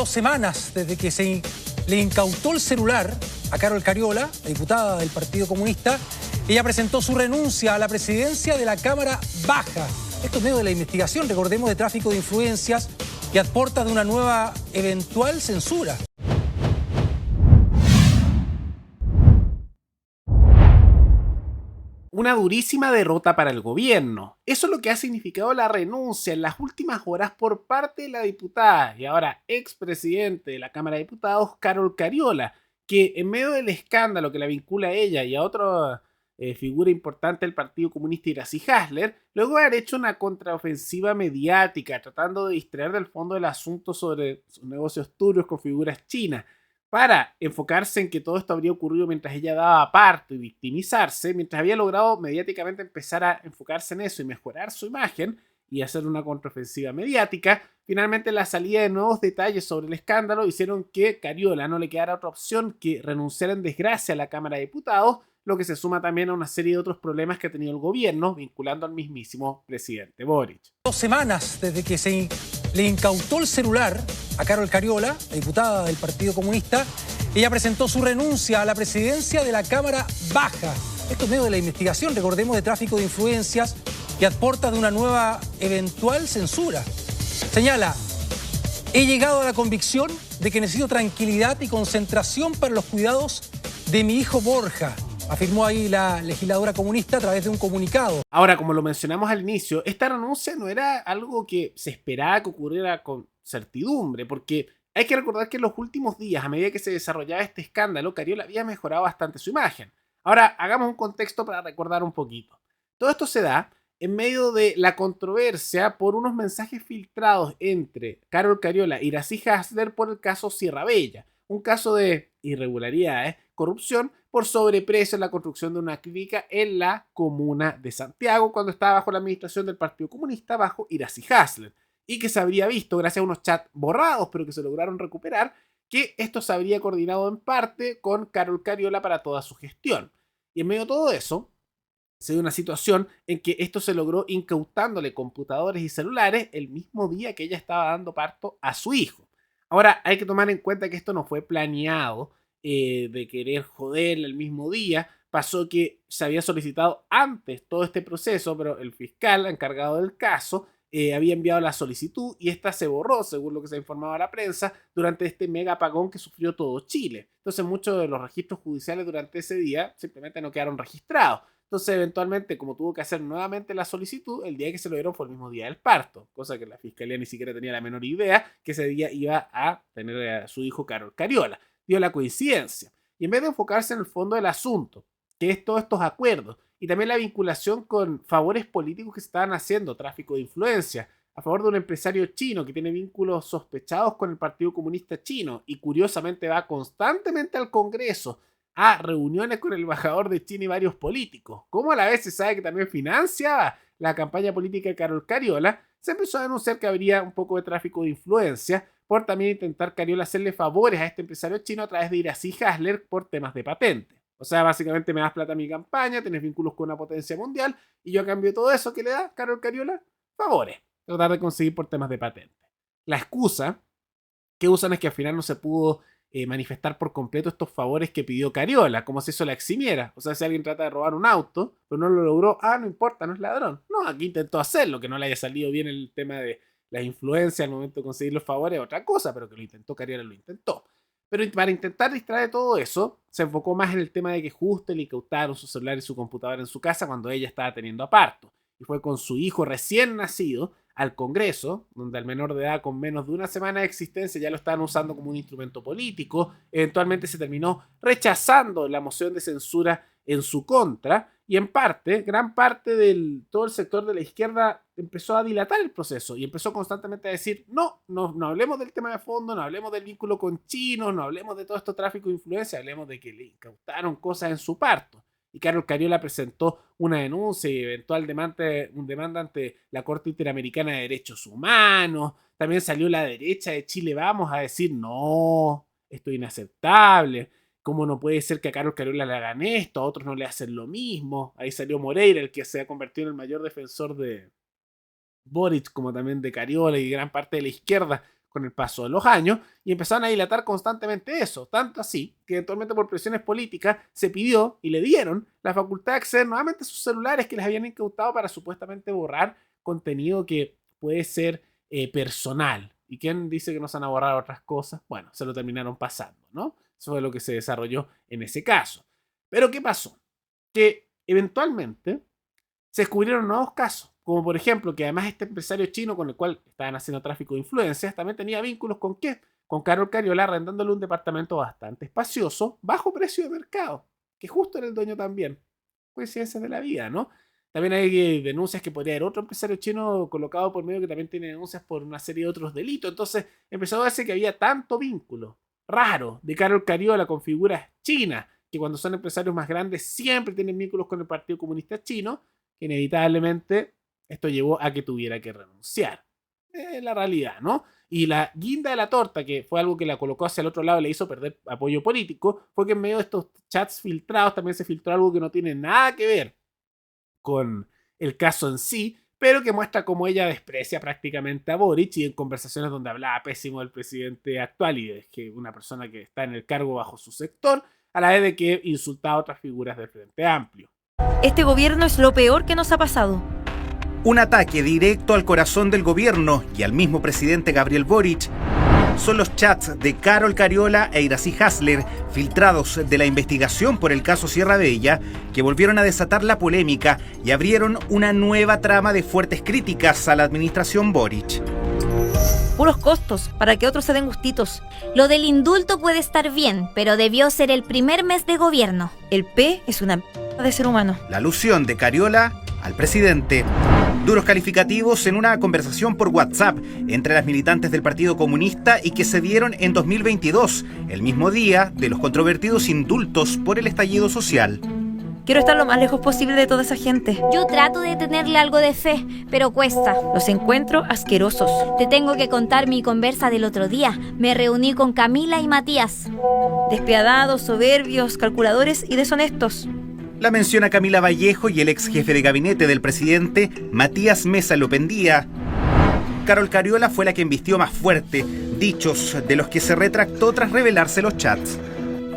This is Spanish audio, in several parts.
2 semanas desde que se le incautó el celular a Carol Cariola, diputada del Partido Comunista. Ella presentó su renuncia a la presidencia de la Cámara Baja. Esto es medio de la investigación, recordemos, de tráfico de influencias y a puertas de una nueva eventual censura. Una durísima derrota para el gobierno. Eso es lo que ha significado la renuncia en las últimas horas por parte de la diputada y ahora expresidente de la Cámara de Diputados, Carol Cariola, que en medio del escándalo que la vincula a ella y a otra figura importante del Partido Comunista, Iracy Hasler, luego de haber hecho una contraofensiva mediática tratando de distraer del fondo del asunto sobre sus negocios turbios con figuras chinas, para enfocarse en que todo esto habría ocurrido mientras ella daba parto y victimizarse, mientras había logrado mediáticamente empezar a enfocarse en eso y mejorar su imagen y hacer una contraofensiva mediática, finalmente la salida de nuevos detalles sobre el escándalo hicieron que Cariola no le quedara otra opción que renunciar en desgracia a la Cámara de Diputados, lo que se suma también a una serie de otros problemas que ha tenido el gobierno, vinculando al mismísimo presidente Boric. 2 semanas desde que se le incautó el celular a Carol Cariola, diputada del Partido Comunista. Ella presentó su renuncia a la presidencia de la Cámara Baja. Esto es medio de la investigación, recordemos, de tráfico de influencias y a puertas de una nueva eventual censura. Señala: he llegado a la convicción de que necesito tranquilidad y concentración para los cuidados de mi hijo Borja, afirmó ahí la legisladora comunista a través de un comunicado. Ahora, como lo mencionamos al inicio, esta renuncia no era algo que se esperaba que ocurriera con certidumbre, porque hay que recordar que en los últimos días, a medida que se desarrollaba este escándalo, Cariola había mejorado bastante su imagen. Ahora, hagamos un contexto para recordar un poquito. Todo esto se da en medio de la controversia por unos mensajes filtrados entre Carol Cariola y Iracy Hasler por el caso Sierra Bella, un caso de irregularidades, corrupción por sobreprecio en la construcción de una clínica en la comuna de Santiago cuando estaba bajo la administración del Partido Comunista bajo Iracy Hasler, y que se habría visto gracias a unos chats borrados pero que se lograron recuperar que esto se habría coordinado en parte con Carol Cariola para toda su gestión. Y en medio de todo eso se dio una situación en que esto se logró incautándole computadores y celulares el mismo día que ella estaba dando parto a su hijo. Ahora hay que tomar en cuenta que esto no fue planeado, de querer joderle el mismo día. Pasó que se había solicitado antes todo este proceso, pero el fiscal encargado del caso había enviado la solicitud y esta se borró, según lo que se ha informado a la prensa, durante este mega apagón que sufrió todo Chile. Entonces muchos de los registros judiciales durante ese día simplemente no quedaron registrados. Entonces, eventualmente, como tuvo que hacer nuevamente la solicitud, el día que se lo dieron fue el mismo día del parto, cosa que la fiscalía ni siquiera tenía la menor idea que ese día iba a tener a su hijo Carol Cariola. Dio la coincidencia. Y en vez de enfocarse en el fondo del asunto, que es todos estos acuerdos, y también la vinculación con favores políticos que se estaban haciendo, tráfico de influencia, a favor de un empresario chino que tiene vínculos sospechados con el Partido Comunista Chino y curiosamente va constantemente al Congreso a reuniones con el embajador de China y varios políticos, como a la vez se sabe que también financiaba la campaña política de Carol Cariola, se empezó a denunciar que habría un poco de tráfico de influencia por también intentar Cariola hacerle favores a este empresario chino a través de Iracy Hasler por temas de patente. O sea, básicamente me das plata a mi campaña, tenés vínculos con una potencia mundial y yo a cambio de todo eso, ¿qué le da Carol Cariola? Favores. Tratar de conseguir por temas de patente. La excusa que usan es que al final no se pudo manifestar por completo estos favores que pidió Cariola, como si eso la eximiera. O sea, si alguien trata de robar un auto, pero no lo logró, no importa, no es ladrón. No, aquí intentó hacerlo, que no le haya salido bien el tema de la influencia al momento de conseguir los favores, otra cosa, pero que lo intentó, Cariola lo intentó. Pero para intentar distraer de todo eso, se enfocó más en el tema de que justo le incautaron su celular y su computadora en su casa cuando ella estaba teniendo parto. Y fue con su hijo recién nacido al Congreso, donde al menor de edad con menos de una semana de existencia ya lo estaban usando como un instrumento político. Eventualmente se terminó rechazando la moción de censura en su contra y en parte, gran parte de todo el sector de la izquierda empezó a dilatar el proceso y empezó constantemente a decir no hablemos del tema de fondo, no hablemos del vínculo con chinos, no hablemos de todo esto tráfico de influencia, hablemos de que le incautaron cosas en su parto. Y Carol Cariola presentó una denuncia y eventual demanda ante la Corte Interamericana de Derechos Humanos. También salió la derecha de Chile Vamos a decir no, esto es inaceptable. ¿Cómo no puede ser que a Carol Cariola le hagan esto? A otros no le hacen lo mismo. Ahí salió Moreira, el que se ha convertido en el mayor defensor de Boric, como también de Cariola y gran parte de la izquierda, con el paso de los años y empezaron a dilatar constantemente eso, tanto así que eventualmente por presiones políticas se pidió y le dieron la facultad de acceder nuevamente a sus celulares que les habían incautado para supuestamente borrar contenido que puede ser personal. ¿Y quién dice que no se van a borrar otras cosas? Bueno, se lo terminaron pasando, ¿no? Eso fue lo que se desarrolló en ese caso. Pero ¿qué pasó? Que eventualmente se descubrieron nuevos casos, como por ejemplo que además este empresario chino con el cual estaban haciendo tráfico de influencias también tenía vínculos ¿con qué? Con Carol Cariola arrendándole un departamento bastante espacioso, bajo precio de mercado, que justo era el dueño también. Coincidencias de la vida, ¿no? También hay denuncias que podría haber otro empresario chino colocado por medio que también tiene denuncias por una serie de otros delitos. Entonces empezó a verse que había tanto vínculo raro de Carol Cariola con figuras chinas, que cuando son empresarios más grandes siempre tienen vínculos con el Partido Comunista Chino, que inevitablemente esto llevó a que tuviera que renunciar. Es la realidad, ¿no? Y la guinda de la torta, que fue algo que la colocó hacia el otro lado y le hizo perder apoyo político, fue que en medio de estos chats filtrados también se filtró algo que no tiene nada que ver con el caso en sí, pero que muestra cómo ella desprecia prácticamente a Boric y en conversaciones donde hablaba pésimo del presidente actual y es que una persona que está en el cargo bajo su sector, a la vez de que insultaba a otras figuras del Frente Amplio. Este gobierno es lo peor que nos ha pasado. Un ataque directo al corazón del gobierno y al mismo presidente Gabriel Boric son los chats de Carol Cariola e Iracy Hasler, filtrados de la investigación por el caso Sierra Bella, que volvieron a desatar la polémica y abrieron una nueva trama de fuertes críticas a la administración Boric. Puros costos, para que otros se den gustitos. Lo del indulto puede estar bien, pero debió ser el primer mes de gobierno. El P es una mierda de ser humano. La alusión de Cariola al presidente. Duros calificativos en una conversación por WhatsApp entre las militantes del Partido Comunista y que se dieron en 2022, el mismo día de los controvertidos indultos por el estallido social. Quiero estar lo más lejos posible de toda esa gente. Yo trato de tenerle algo de fe, pero cuesta. Los encuentro asquerosos. Te tengo que contar mi conversa del otro día. Me reuní con Camila y Matías. Despiadados, soberbios, calculadores y deshonestos. La menciona Camila Vallejo y el ex jefe de gabinete del presidente, Matías Mesa Lopendía. Carol Cariola fue la que embistió más fuerte, dichos de los que se retractó tras revelarse los chats.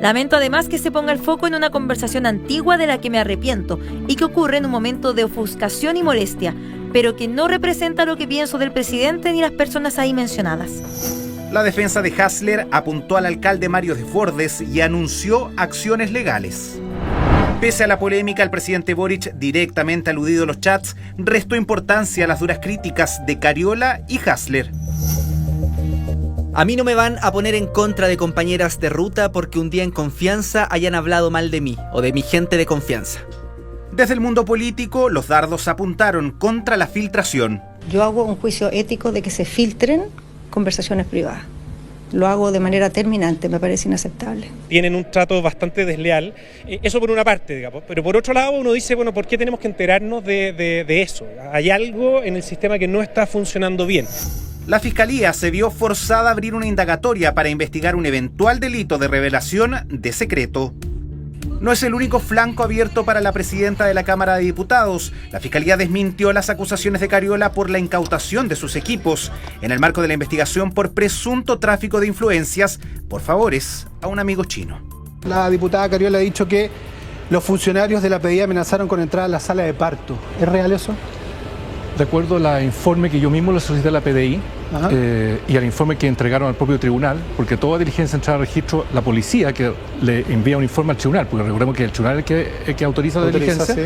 Lamento además que se ponga el foco en una conversación antigua de la que me arrepiento y que ocurre en un momento de ofuscación y molestia, pero que no representa lo que pienso del presidente ni las personas ahí mencionadas. La defensa de Hasler apuntó al alcalde Mario Desbordes y anunció acciones legales. Pese a la polémica, el presidente Boric, directamente aludido a los chats, restó importancia a las duras críticas de Cariola y Hasler. A mí no me van a poner en contra de compañeras de ruta porque un día en confianza hayan hablado mal de mí o de mi gente de confianza. Desde el mundo político, los dardos apuntaron contra la filtración. Yo hago un juicio ético de que se filtren conversaciones privadas. Lo hago de manera terminante, me parece inaceptable. Tienen un trato bastante desleal, eso por una parte, digamos, pero por otro lado uno dice, bueno, ¿por qué tenemos que enterarnos de eso? Hay algo en el sistema que no está funcionando bien. La Fiscalía se vio forzada a abrir una indagatoria para investigar un eventual delito de revelación de secreto. No es el único flanco abierto para la presidenta de la Cámara de Diputados. La Fiscalía desmintió las acusaciones de Cariola por la incautación de sus equipos en el marco de la investigación por presunto tráfico de influencias por favores a un amigo chino. La diputada Cariola ha dicho que los funcionarios de la PDI amenazaron con entrar a la sala de parto. ¿Es real eso? De acuerdo al informe que yo mismo le solicité a la PDI y al informe que entregaron al propio tribunal, porque toda diligencia entra al registro, la policía que le envía un informe al tribunal, porque recordemos que el tribunal es el que autoriza la diligencia, sí.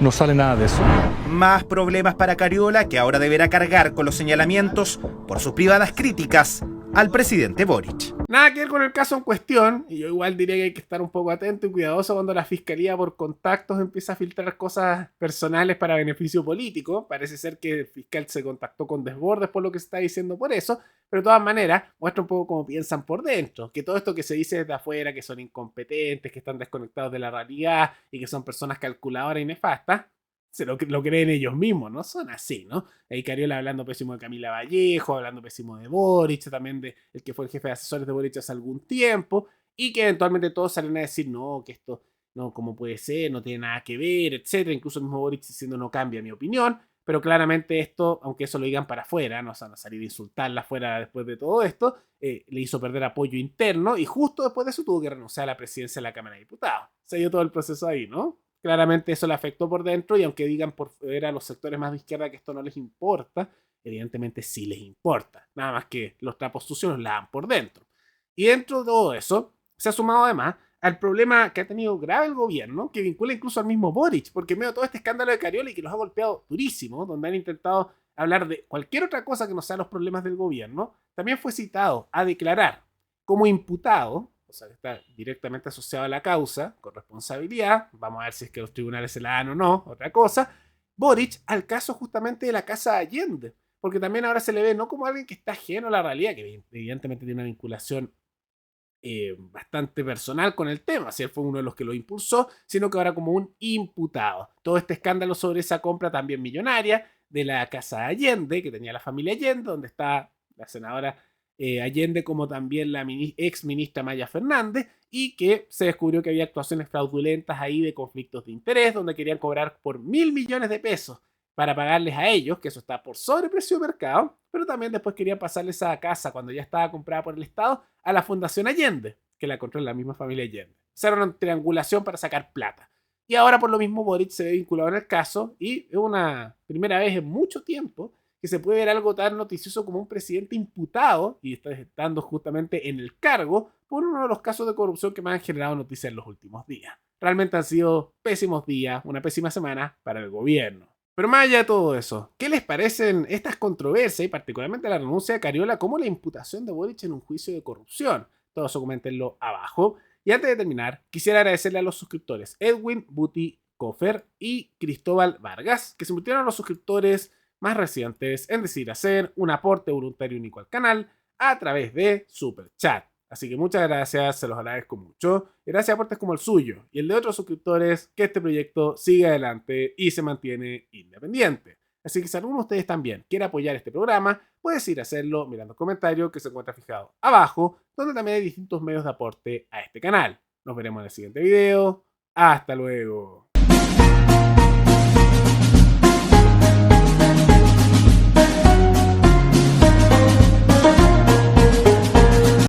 No sale nada de eso. Más problemas para Cariola, que ahora deberá cargar con los señalamientos por sus privadas críticas al presidente Boric. Nada que ver con el caso en cuestión, y yo igual diría que hay que estar un poco atento y cuidadoso cuando la fiscalía por contactos empieza a filtrar cosas personales para beneficio político. Parece ser que el fiscal se contactó con Desbordes por lo que se está diciendo por eso, pero de todas maneras muestra un poco cómo piensan por dentro, que todo esto que se dice desde afuera, que son incompetentes, que están desconectados de la realidad y que son personas calculadoras y nefastas, se lo creen ellos mismos, ¿no? Son así, ¿no? Ahí Cariola hablando pésimo de Camila Vallejo, hablando pésimo de Boric, también de el que fue el jefe de asesores de Boric hace algún tiempo, y que eventualmente todos salen a decir, no, que esto, no, ¿cómo puede ser? No tiene nada que ver, etcétera. Incluso el mismo Boric diciendo, no cambia mi opinión, pero claramente esto, aunque eso lo digan para afuera, no se van a salir a insultarla afuera después de todo esto, le hizo perder apoyo interno y justo después de eso tuvo que renunciar a la presidencia de la Cámara de Diputados. Se dio todo el proceso ahí, ¿no? Claramente eso le afectó por dentro y aunque digan por fuera a los sectores más de izquierda que esto no les importa, evidentemente sí les importa. Nada más que los trapos sucios los lavan por dentro. Y dentro de todo eso, se ha sumado además al problema que ha tenido grave el gobierno, que vincula incluso al mismo Boric, porque en medio de todo este escándalo de Cariola y que los ha golpeado durísimo, donde han intentado hablar de cualquier otra cosa que no sean los problemas del gobierno, también fue citado a declarar como imputado, o sea, que está directamente asociado a la causa, con responsabilidad, vamos a ver si es que los tribunales se la dan o no, otra cosa, Boric al caso justamente de la Casa Allende, porque también ahora se le ve no como alguien que está ajeno a la realidad, que evidentemente tiene una vinculación bastante personal con el tema, si él fue uno de los que lo impulsó, sino que ahora como un imputado. Todo este escándalo sobre esa compra también millonaria de la Casa Allende, que tenía la familia Allende, donde está la senadora Allende, como también la ex ministra Maya Fernández, y que se descubrió que había actuaciones fraudulentas ahí de conflictos de interés, donde querían cobrar por 1.000 millones de pesos para pagarles a ellos, que eso está por sobreprecio de mercado, pero también después querían pasarles a casa, cuando ya estaba comprada por el Estado, a la Fundación Allende, que la controla la misma familia Allende. O sea, era una triangulación para sacar plata. Y ahora por lo mismo Boric se ve vinculado en el caso y es una primera vez en mucho tiempo que se puede ver algo tan noticioso como un presidente imputado y está estando justamente en el cargo por uno de los casos de corrupción que más han generado noticias en los últimos días. Realmente han sido pésimos días, una pésima semana para el gobierno. Pero más allá de todo eso, ¿qué les parecen estas controversias y particularmente la renuncia de Cariola como la imputación de Boric en un juicio de corrupción? Todo eso coméntenlo abajo. Y antes de terminar, quisiera agradecerle a los suscriptores Edwin, Buti, Cofer y Cristóbal Vargas, que se convirtieron a los suscriptores más recientes en decidir hacer un aporte voluntario único al canal a través de Super Chat. Así que muchas gracias, se los agradezco mucho. Y gracias a aportes como el suyo y el de otros suscriptores, que este proyecto siga adelante y se mantiene independiente. Así que si alguno de ustedes también quiere apoyar este programa, puedes ir a hacerlo mirando el comentario que se encuentra fijado abajo, donde también hay distintos medios de aporte a este canal. Nos veremos en el siguiente video. Hasta luego.